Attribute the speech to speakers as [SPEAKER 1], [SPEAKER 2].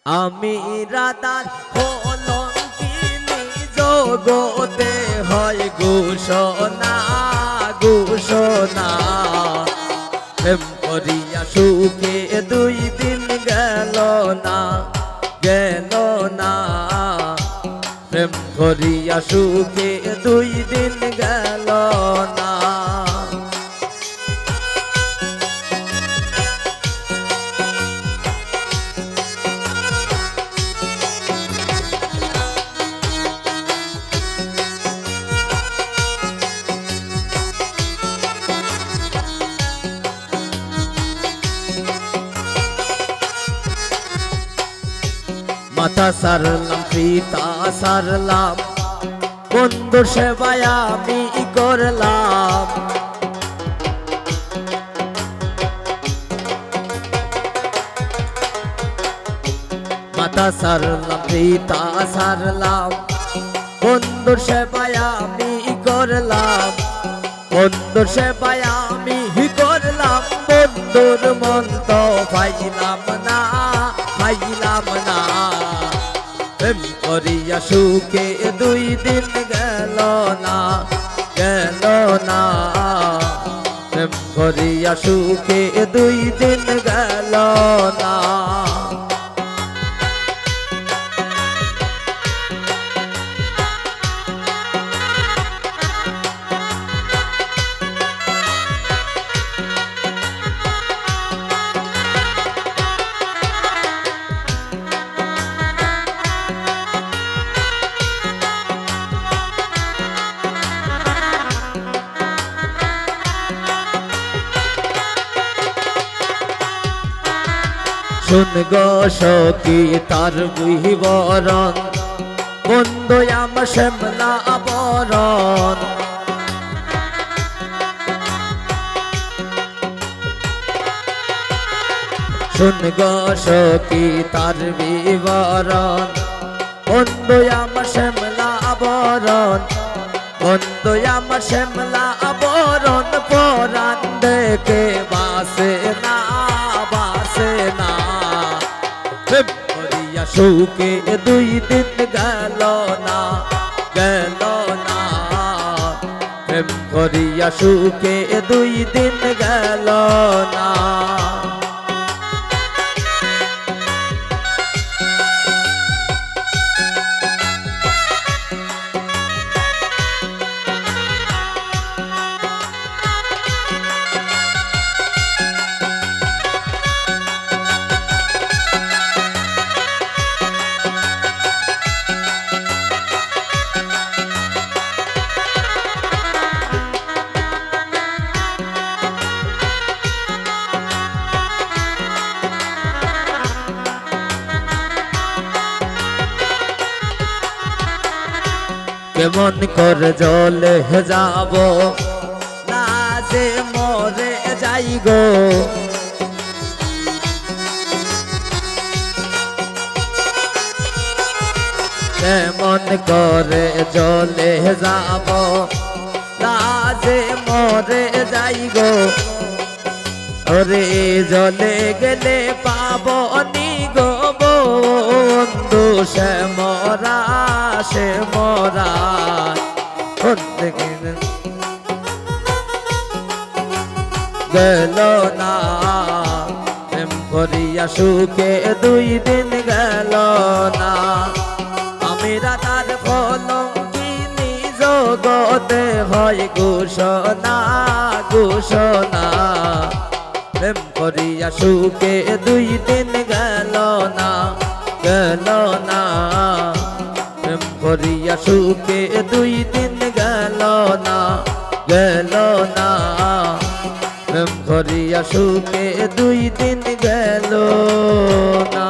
[SPEAKER 1] আমি রাধার কলঙ্কিনী জগতে হয় ঘোষণা ঘোষণা প্রেম করিয়া সুখে 2 দিন গেল না গেল না প্রেম করিয়া সুখে 2 দিন গেল না মাথা সারলাম পিতা সারলাম বন্ধু সেবায় আমি করলাম মাথা সারলাম পিতা সারলাম বন্ধু সেবায় আমি করলাম বন্ধু সেবায় আমি করলাম বন্ধুর মন তো পাইলাম না পাইলাম না প্রেম করিয়া সুখে 2 দিন গেল না গেল না প্রেম করিয়া সুখে 2 দিন গেল না শুন গো সখী তার বিবরণ বন্ধু আমার শ্যামলা বরণ শুন গো সখী তার বিবরণ বন্ধু আমার শ্যামলা বরণ বন্ধু আমার শ্যামলা বরণ পরাণ দেখে বাসে না বাসে না প্রেম করিয়া সুখে 2 দিন গেল না গেল না প্রেম করিয়া সুখে 2 দিন গেল না কেমন করে জলে যাব না যে মরে যাই গো কেমন করে জলে যাব না যে মরে যাই গো ওরে জলে গেলে পাবো নি গো বন্ধু সে মরা গেল না প্রেম করিয়া সুখে 2 দিন গেল না আমি রাধার কলঙ্কিনী জগতে হয় ঘোষণা ঘোষণা প্রেম করিয়া সুখে 2 দিন গেল না গেল না প্রেম করিয়া সুখে 2 দিন গেল না গেল না প্রেম করিয়া সুখে 2 দিন গেল না।